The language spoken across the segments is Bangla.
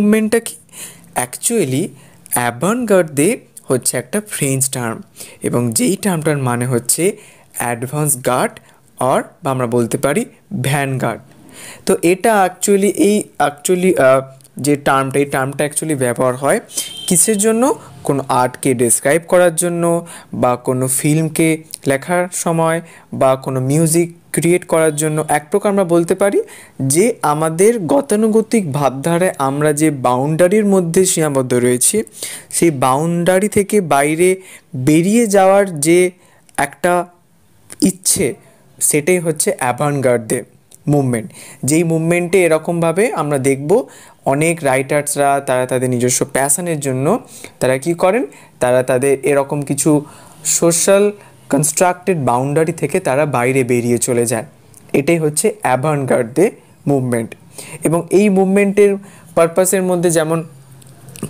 মুভমেন্টটা কি? অ্যাকচুয়ালি অ্যাভানগার্দে হচ্ছে একটা ফ্রেঞ্চ টার্ম, এবং যেই টার্মটার মানে হচ্ছে অ্যাডভান্স গার্ড বা আমরা বলতে পারি ভ্যানগার্ড। তো এটা অ্যাকচুয়ালি যে টার্মটা, এই টার্মটা অ্যাকচুয়ালি ব্যবহার হয় কিসের জন্য? কোনো আর্টকে ডেসক্রাইব করার জন্য, বা কোনো ফিল্মকে লেখার সময়, বা কোনো মিউজিক ক্রিয়েট করার জন্য। এক প্রকার আমরা বলতে পারি যে আমাদের গতানুগতিক ভাবধারায় আমরা যে বাউন্ডারির মধ্যে সীমাবদ্ধ রয়েছি, সেই বাউন্ডারি থেকে বাইরে বেরিয়ে যাওয়ার যে একটা ইচ্ছে, সেটাই হচ্ছে অ্যাভানগার্দে মুভমেন্ট। যেই মুভমেন্টে এরকমভাবে আমরা দেখব অনেক রাইটার্সরা তারা তাদের নিজস্ব প্যাশনের জন্য তারা কি করেন, তারা তাদের এরকম কিছু সোশ্যাল কনস্ট্রাক্টেড বাউন্ডারি থেকে তারা বাইরে বেরিয়ে চলে যায়। এটাই হচ্ছে অ্যাভানগার্দে মুভমেন্ট। এবং এই মুভমেন্টের পারপাসের মধ্যে যেমন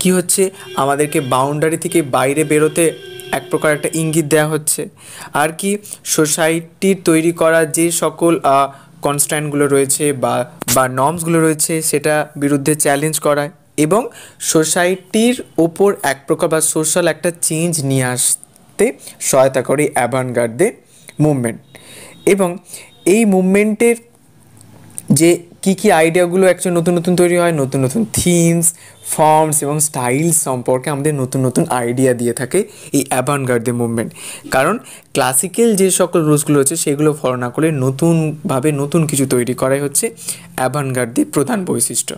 কি হচ্ছে, আমাদেরকে বাউন্ডারি থেকে বাইরে বেরোতে এক প্রকার একটা ইঙ্গিত দেওয়া হচ্ছে। আর কি, সোসাইটির তৈরি করা যে সকল কনস্ট্যান্টগুলো রয়েছে বা নর্মসগুলো রয়েছে, সেটা বিরুদ্ধে চ্যালেঞ্জ করায়, এবং সোসাইটির ওপর এক প্রকার বা সোশ্যাল একটা চেঞ্জ নিয়ে আসতে সহায়তা করে অ্যাভানগার্দে মুভমেন্ট। এবং এই মুভমেন্টের যে কী আইডিয়াগুলো অ্যাকচুয়ালি নতুন নতুন তৈরি হয়, নতুন নতুন থিমস, ফর্মস এবং স্টাইলস সম্পর্কে আমাদের নতুন নতুন আইডিয়া দিয়ে থাকে এই অ্যাভানগার্দে মুভমেন্ট। কারণ ক্লাসিক্যাল যে সকল রুলসগুলো হচ্ছে সেগুলো ফলো না করে নতুনভাবে নতুন কিছু তৈরি করাই হচ্ছে অ্যাভানগার্দের প্রধান বৈশিষ্ট্য।